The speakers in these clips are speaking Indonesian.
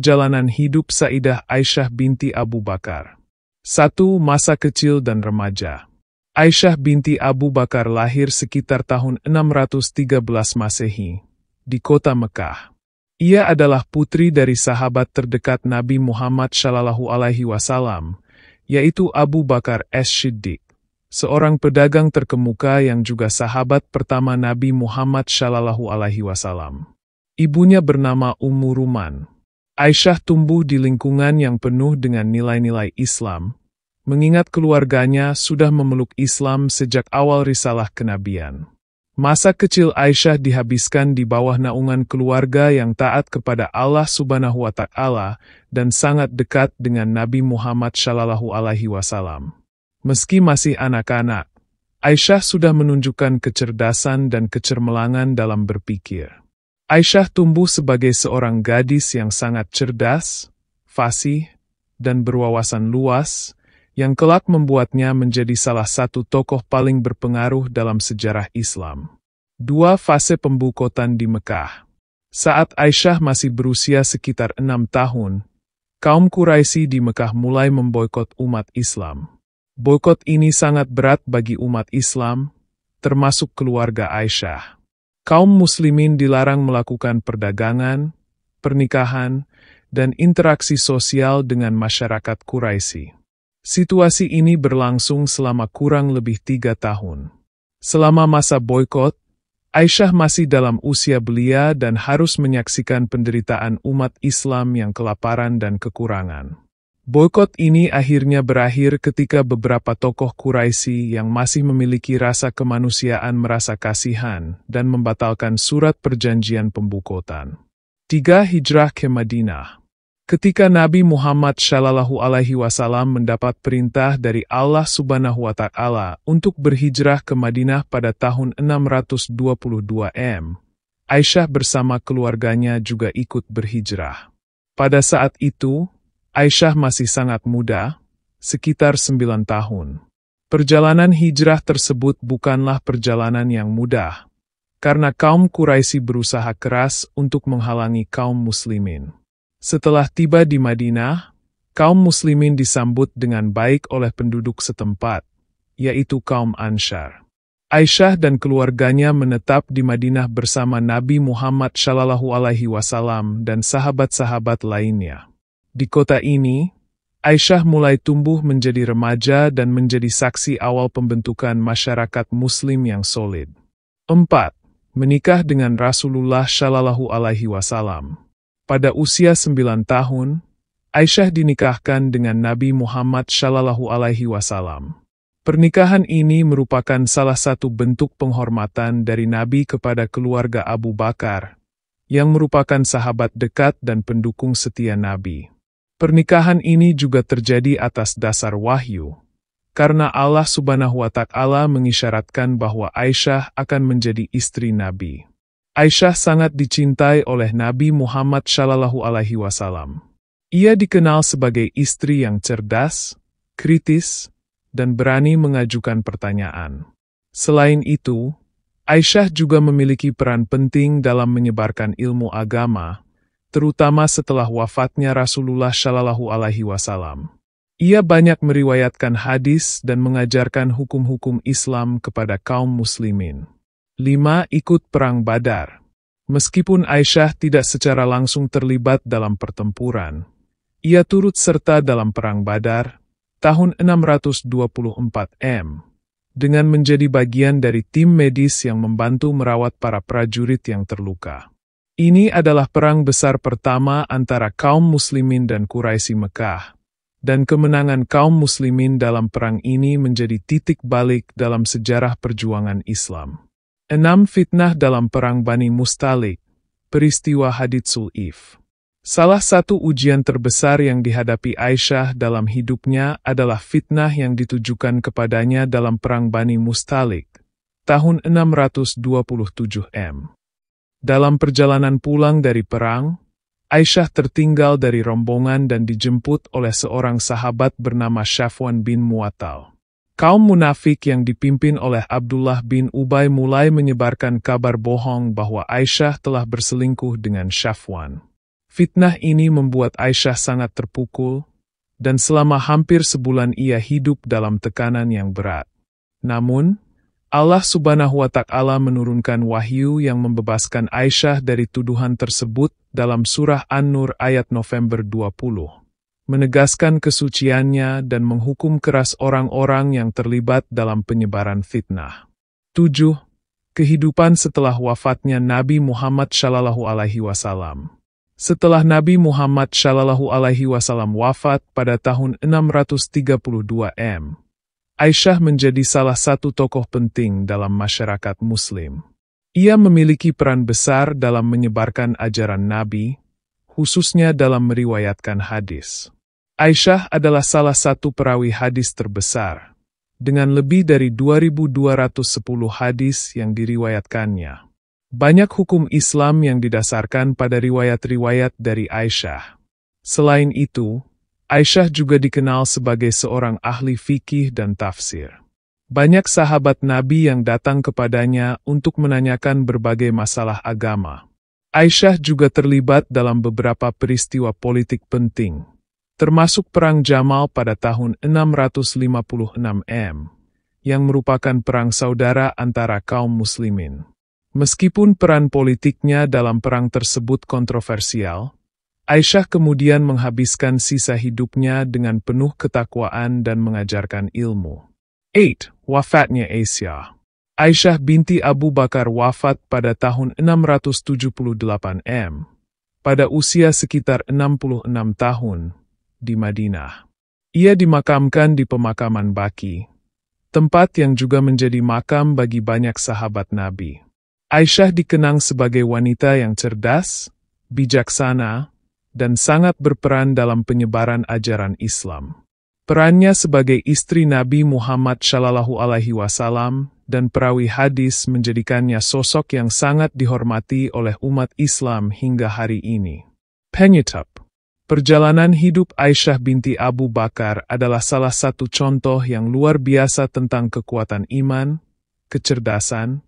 Perjalanan hidup Sayyidah Aisyah binti Abu Bakar. 1. Masa kecil dan remaja. Aisyah binti Abu Bakar lahir sekitar tahun 613 Masehi, di kota Mekah. Ia adalah putri dari sahabat terdekat Nabi Muhammad SAW, yaitu Abu Bakar As-Siddiq, seorang pedagang terkemuka yang juga sahabat pertama Nabi Muhammad SAW. Ibunya bernama Ummu Ruman. Aisyah tumbuh di lingkungan yang penuh dengan nilai-nilai Islam, mengingat keluarganya sudah memeluk Islam sejak awal risalah kenabian. Masa kecil Aisyah dihabiskan di bawah naungan keluarga yang taat kepada Allah Subhanahu wa Ta'ala dan sangat dekat dengan Nabi Muhammad SAW. Meski masih anak-anak, Aisyah sudah menunjukkan kecerdasan dan kecermelangan dalam berpikir. Aisyah tumbuh sebagai seorang gadis yang sangat cerdas, fasih, dan berwawasan luas, yang kelak membuatnya menjadi salah satu tokoh paling berpengaruh dalam sejarah Islam. 2. Fase pembukotan di Mekah. Saat Aisyah masih berusia sekitar 6 tahun, kaum Quraisy di Mekah mulai memboikot umat Islam. Boikot ini sangat berat bagi umat Islam, termasuk keluarga Aisyah. Kaum muslimin dilarang melakukan perdagangan, pernikahan, dan interaksi sosial dengan masyarakat Quraisy. Situasi ini berlangsung selama kurang lebih 3 tahun. Selama masa boikot, Aisyah masih dalam usia belia dan harus menyaksikan penderitaan umat Islam yang kelaparan dan kekurangan. Boikot ini akhirnya berakhir ketika beberapa tokoh Quraisy yang masih memiliki rasa kemanusiaan merasa kasihan dan membatalkan surat perjanjian pembukotan. 3. Hijrah ke Madinah. Ketika Nabi Muhammad SAW mendapat perintah dari Allah Subhanahu wa Ta'ala untuk berhijrah ke Madinah pada tahun 622 M, Aisyah bersama keluarganya juga ikut berhijrah. Pada saat itu, Aisyah masih sangat muda, sekitar 9 tahun. Perjalanan hijrah tersebut bukanlah perjalanan yang mudah, karena kaum Quraisy berusaha keras untuk menghalangi kaum muslimin. Setelah tiba di Madinah, kaum muslimin disambut dengan baik oleh penduduk setempat, yaitu kaum Ansyar. Aisyah dan keluarganya menetap di Madinah bersama Nabi Muhammad SAW dan sahabat-sahabat lainnya. Di kota ini, Aisyah mulai tumbuh menjadi remaja dan menjadi saksi awal pembentukan masyarakat Muslim yang solid. 4. Menikah dengan Rasulullah SAW. Pada usia 9 tahun, Aisyah dinikahkan dengan Nabi Muhammad SAW. Pernikahan ini merupakan salah satu bentuk penghormatan dari Nabi kepada keluarga Abu Bakar, yang merupakan sahabat dekat dan pendukung setia Nabi. Pernikahan ini juga terjadi atas dasar wahyu, karena Allah Subhanahu wa Ta'ala mengisyaratkan bahwa Aisyah akan menjadi istri Nabi. Aisyah sangat dicintai oleh Nabi Muhammad SAW. Ia dikenal sebagai istri yang cerdas, kritis, dan berani mengajukan pertanyaan. Selain itu, Aisyah juga memiliki peran penting dalam menyebarkan ilmu agama, terutama setelah wafatnya Rasulullah SAW. Ia banyak meriwayatkan hadis dan mengajarkan hukum-hukum Islam kepada kaum muslimin. 5. Ikut Perang Badar. Meskipun Aisyah tidak secara langsung terlibat dalam pertempuran, ia turut serta dalam Perang Badar, tahun 624 M, dengan menjadi bagian dari tim medis yang membantu merawat para prajurit yang terluka. Ini adalah perang besar pertama antara kaum muslimin dan Quraisy Mekah, dan kemenangan kaum muslimin dalam perang ini menjadi titik balik dalam sejarah perjuangan Islam. 6. Fitnah dalam Perang Bani Mustalik. Peristiwa Haditsul If. Salah satu ujian terbesar yang dihadapi Aisyah dalam hidupnya adalah fitnah yang ditujukan kepadanya dalam Perang Bani Mustalik, tahun 627 M. Dalam perjalanan pulang dari perang, Aisyah tertinggal dari rombongan dan dijemput oleh seorang sahabat bernama Safwan bin Mu'attal. Kaum munafik yang dipimpin oleh Abdullah bin Ubay mulai menyebarkan kabar bohong bahwa Aisyah telah berselingkuh dengan Safwan. Fitnah ini membuat Aisyah sangat terpukul, dan selama hampir sebulan ia hidup dalam tekanan yang berat. Namun, Allah Subhanahu wa Ta'ala menurunkan wahyu yang membebaskan Aisyah dari tuduhan tersebut dalam surah An-Nur ayat November 20, menegaskan kesuciannya dan menghukum keras orang-orang yang terlibat dalam penyebaran fitnah. 7. Kehidupan setelah wafatnya Nabi Muhammad Shallallahu Alaihi Wasallam. Setelah Nabi Muhammad Shallallahu Alaihi Wasallam wafat pada tahun 632 M, Aisyah menjadi salah satu tokoh penting dalam masyarakat Muslim. Ia memiliki peran besar dalam menyebarkan ajaran Nabi, khususnya dalam meriwayatkan hadis. Aisyah adalah salah satu perawi hadis terbesar, dengan lebih dari 2.210 hadis yang diriwayatkannya. Banyak hukum Islam yang didasarkan pada riwayat-riwayat dari Aisyah. Selain itu, Aisyah juga dikenal sebagai seorang ahli fikih dan tafsir. Banyak sahabat Nabi yang datang kepadanya untuk menanyakan berbagai masalah agama. Aisyah juga terlibat dalam beberapa peristiwa politik penting, termasuk Perang Jamal pada tahun 656 M, yang merupakan perang saudara antara kaum muslimin. Meskipun peran politiknya dalam perang tersebut kontroversial, Aisyah kemudian menghabiskan sisa hidupnya dengan penuh ketakwaan dan mengajarkan ilmu. 8. Wafatnya Aisyah. Aisyah binti Abu Bakar wafat pada tahun 678 M, pada usia sekitar 66 tahun, di Madinah. Ia dimakamkan di pemakaman Baqi, tempat yang juga menjadi makam bagi banyak sahabat Nabi. Aisyah dikenang sebagai wanita yang cerdas, bijaksana, dan sangat berperan dalam penyebaran ajaran Islam. Perannya sebagai istri Nabi Muhammad Shallallahu Alaihi Wasallam dan perawi hadis menjadikannya sosok yang sangat dihormati oleh umat Islam hingga hari ini. Penyetop. Perjalanan hidup Aisyah binti Abu Bakar adalah salah satu contoh yang luar biasa tentang kekuatan iman, kecerdasan,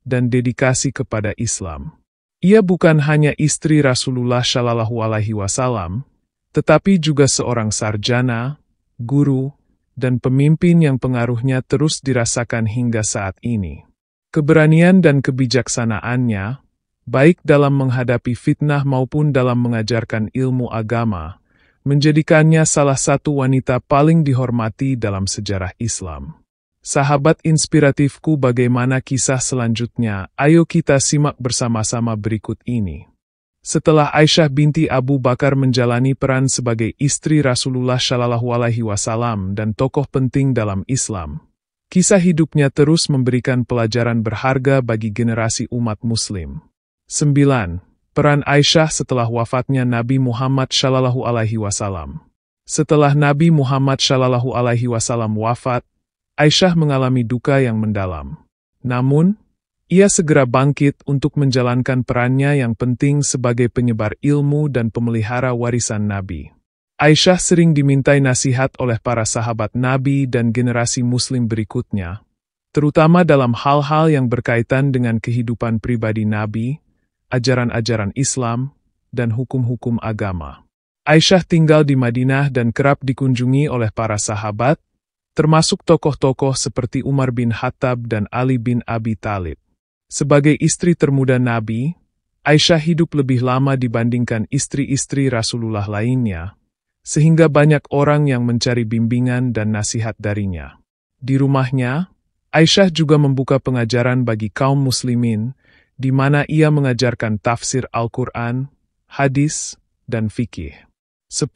dan dedikasi kepada Islam. Ia bukan hanya istri Rasulullah Shallallahu Alaihi Wasallam, tetapi juga seorang sarjana, guru, dan pemimpin yang pengaruhnya terus dirasakan hingga saat ini. Keberanian dan kebijaksanaannya, baik dalam menghadapi fitnah maupun dalam mengajarkan ilmu agama, menjadikannya salah satu wanita paling dihormati dalam sejarah Islam. Sahabat inspiratifku, bagaimana kisah selanjutnya? Ayo kita simak bersama-sama berikut ini. Setelah Aisyah binti Abu Bakar menjalani peran sebagai istri Rasulullah Shallallahu Alaihi Wasallam dan tokoh penting dalam Islam, kisah hidupnya terus memberikan pelajaran berharga bagi generasi umat Muslim. 9. Peran Aisyah setelah wafatnya Nabi Muhammad Shallallahu Alaihi Wasallam. Setelah Nabi Muhammad Shallallahu Alaihi Wasallam wafat, Aisyah mengalami duka yang mendalam. Namun, ia segera bangkit untuk menjalankan perannya yang penting sebagai penyebar ilmu dan pemelihara warisan Nabi. Aisyah sering dimintai nasihat oleh para sahabat Nabi dan generasi Muslim berikutnya, terutama dalam hal-hal yang berkaitan dengan kehidupan pribadi Nabi, ajaran-ajaran Islam, dan hukum-hukum agama. Aisyah tinggal di Madinah dan kerap dikunjungi oleh para sahabat, termasuk tokoh-tokoh seperti Umar bin Khattab dan Ali bin Abi Thalib. Sebagai istri termuda Nabi, Aisyah hidup lebih lama dibandingkan istri-istri Rasulullah lainnya, sehingga banyak orang yang mencari bimbingan dan nasihat darinya. Di rumahnya, Aisyah juga membuka pengajaran bagi kaum muslimin, di mana ia mengajarkan tafsir Al-Quran, hadis, dan fikih. 10.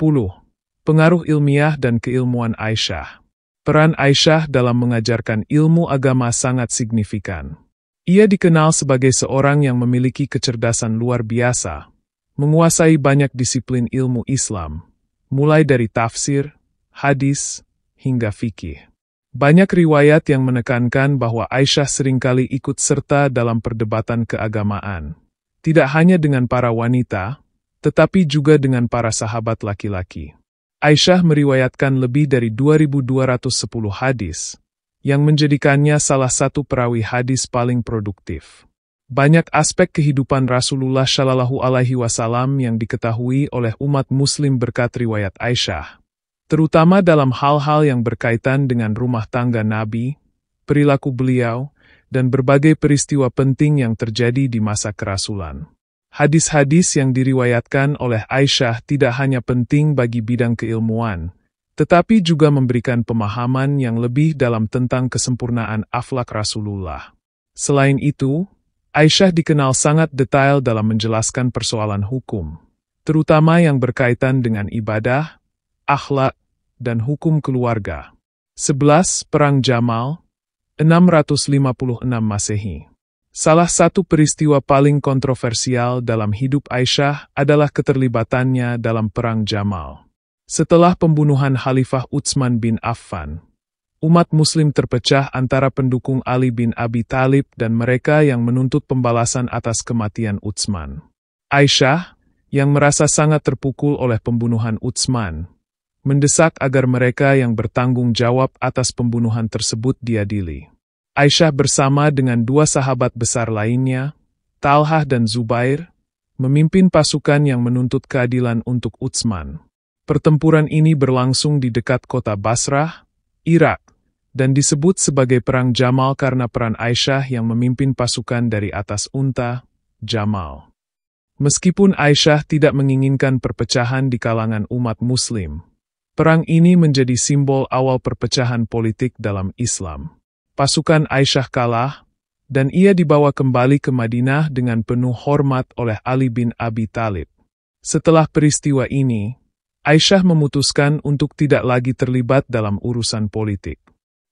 Pengaruh ilmiah dan keilmuan Aisyah. Peran Aisyah dalam mengajarkan ilmu agama sangat signifikan. Ia dikenal sebagai seorang yang memiliki kecerdasan luar biasa, menguasai banyak disiplin ilmu Islam, mulai dari tafsir, hadis, hingga fikih. Banyak riwayat yang menekankan bahwa Aisyah seringkali ikut serta dalam perdebatan keagamaan, tidak hanya dengan para wanita, tetapi juga dengan para sahabat laki-laki. Aisyah meriwayatkan lebih dari 2.210 hadis, yang menjadikannya salah satu perawi hadis paling produktif. Banyak aspek kehidupan Rasulullah Shallallahu Alaihi Wasallam yang diketahui oleh umat Muslim berkat riwayat Aisyah, terutama dalam hal-hal yang berkaitan dengan rumah tangga Nabi, perilaku beliau, dan berbagai peristiwa penting yang terjadi di masa kerasulan. Hadis-hadis yang diriwayatkan oleh Aisyah tidak hanya penting bagi bidang keilmuan, tetapi juga memberikan pemahaman yang lebih dalam tentang kesempurnaan akhlak Rasulullah. Selain itu, Aisyah dikenal sangat detail dalam menjelaskan persoalan hukum, terutama yang berkaitan dengan ibadah, akhlak, dan hukum keluarga. 11. Perang Jamal, 656 Masehi. Salah satu peristiwa paling kontroversial dalam hidup Aisyah adalah keterlibatannya dalam Perang Jamal. Setelah pembunuhan Khalifah Utsman bin Affan, umat Muslim terpecah antara pendukung Ali bin Abi Thalib dan mereka yang menuntut pembalasan atas kematian Utsman. Aisyah, yang merasa sangat terpukul oleh pembunuhan Utsman, mendesak agar mereka yang bertanggung jawab atas pembunuhan tersebut diadili. Aisyah bersama dengan dua sahabat besar lainnya, Talhah dan Zubair, memimpin pasukan yang menuntut keadilan untuk Utsman. Pertempuran ini berlangsung di dekat kota Basrah, Irak, dan disebut sebagai Perang Jamal karena peran Aisyah yang memimpin pasukan dari atas unta, Jamal. Meskipun Aisyah tidak menginginkan perpecahan di kalangan umat Muslim, perang ini menjadi simbol awal perpecahan politik dalam Islam. Pasukan Aisyah kalah, dan ia dibawa kembali ke Madinah dengan penuh hormat oleh Ali bin Abi Thalib. Setelah peristiwa ini, Aisyah memutuskan untuk tidak lagi terlibat dalam urusan politik.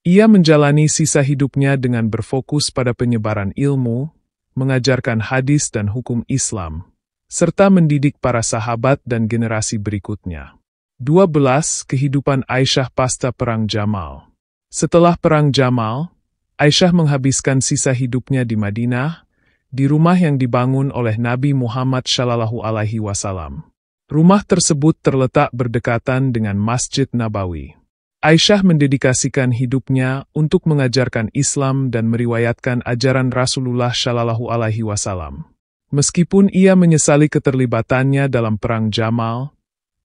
Ia menjalani sisa hidupnya dengan berfokus pada penyebaran ilmu, mengajarkan hadis dan hukum Islam, serta mendidik para sahabat dan generasi berikutnya. 12. Kehidupan Aisyah pasca Perang Jamal. Setelah Perang Jamal, Aisyah menghabiskan sisa hidupnya di Madinah, di rumah yang dibangun oleh Nabi Muhammad Shallallahu Alaihi Wasallam. Rumah tersebut terletak berdekatan dengan Masjid Nabawi. Aisyah mendedikasikan hidupnya untuk mengajarkan Islam dan meriwayatkan ajaran Rasulullah Shallallahu Alaihi Wasallam. Meskipun ia menyesali keterlibatannya dalam Perang Jamal,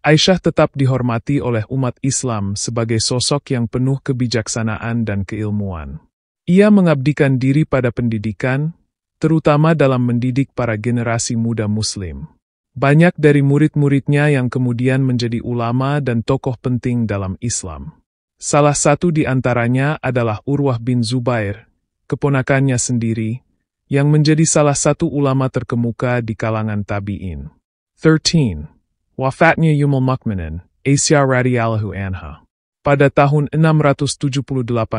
Aisyah tetap dihormati oleh umat Islam sebagai sosok yang penuh kebijaksanaan dan keilmuan. Ia mengabdikan diri pada pendidikan, terutama dalam mendidik para generasi muda Muslim. Banyak dari murid-muridnya yang kemudian menjadi ulama dan tokoh penting dalam Islam. Salah satu di antaranya adalah Urwah bin Zubair, keponakannya sendiri, yang menjadi salah satu ulama terkemuka di kalangan tabi'in. 13. Wafatnya Ummul Mukminin, Aisyah radhiyallahu anha. Pada tahun 678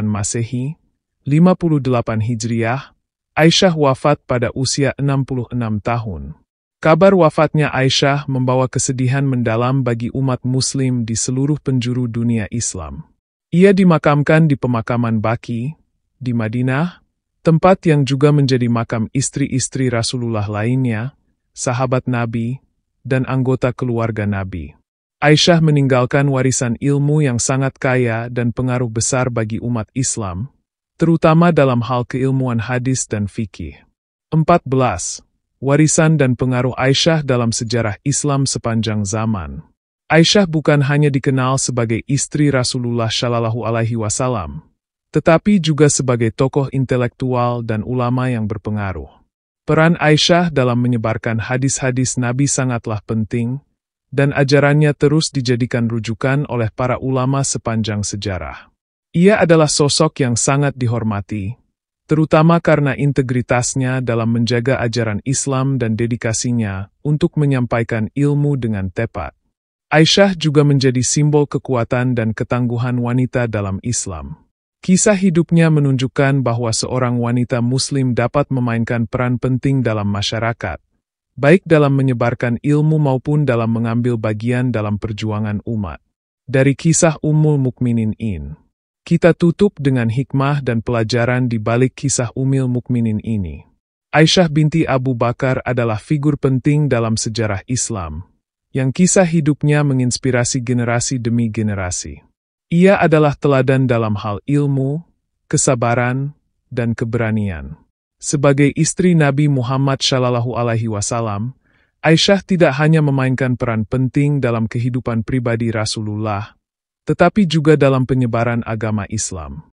Masehi, 58 Hijriah, Aisyah wafat pada usia 66 tahun. Kabar wafatnya Aisyah membawa kesedihan mendalam bagi umat Muslim di seluruh penjuru dunia Islam. Ia dimakamkan di pemakaman Baqi, di Madinah, tempat yang juga menjadi makam istri-istri Rasulullah lainnya, sahabat Nabi, dan anggota keluarga Nabi. Aisyah meninggalkan warisan ilmu yang sangat kaya dan pengaruh besar bagi umat Islam, terutama dalam hal keilmuan hadis dan fikih. 14. Warisan dan pengaruh Aisyah dalam sejarah Islam sepanjang zaman. Aisyah bukan hanya dikenal sebagai istri Rasulullah Shallallahu Alaihi Wasallam, tetapi juga sebagai tokoh intelektual dan ulama yang berpengaruh. Peran Aisyah dalam menyebarkan hadis-hadis Nabi sangatlah penting, dan ajarannya terus dijadikan rujukan oleh para ulama sepanjang sejarah. Ia adalah sosok yang sangat dihormati, terutama karena integritasnya dalam menjaga ajaran Islam dan dedikasinya untuk menyampaikan ilmu dengan tepat. Aisyah juga menjadi simbol kekuatan dan ketangguhan wanita dalam Islam. Kisah hidupnya menunjukkan bahwa seorang wanita Muslim dapat memainkan peran penting dalam masyarakat, baik dalam menyebarkan ilmu maupun dalam mengambil bagian dalam perjuangan umat. Dari kisah Ummul Mukminin ini, kita tutup dengan hikmah dan pelajaran di balik kisah Ummul Mukminin ini. Aisyah binti Abu Bakar adalah figur penting dalam sejarah Islam, yang kisah hidupnya menginspirasi generasi demi generasi. Ia adalah teladan dalam hal ilmu, kesabaran, dan keberanian. Sebagai istri Nabi Muhammad SAW, Aisyah tidak hanya memainkan peran penting dalam kehidupan pribadi Rasulullah, tetapi juga dalam penyebaran agama Islam.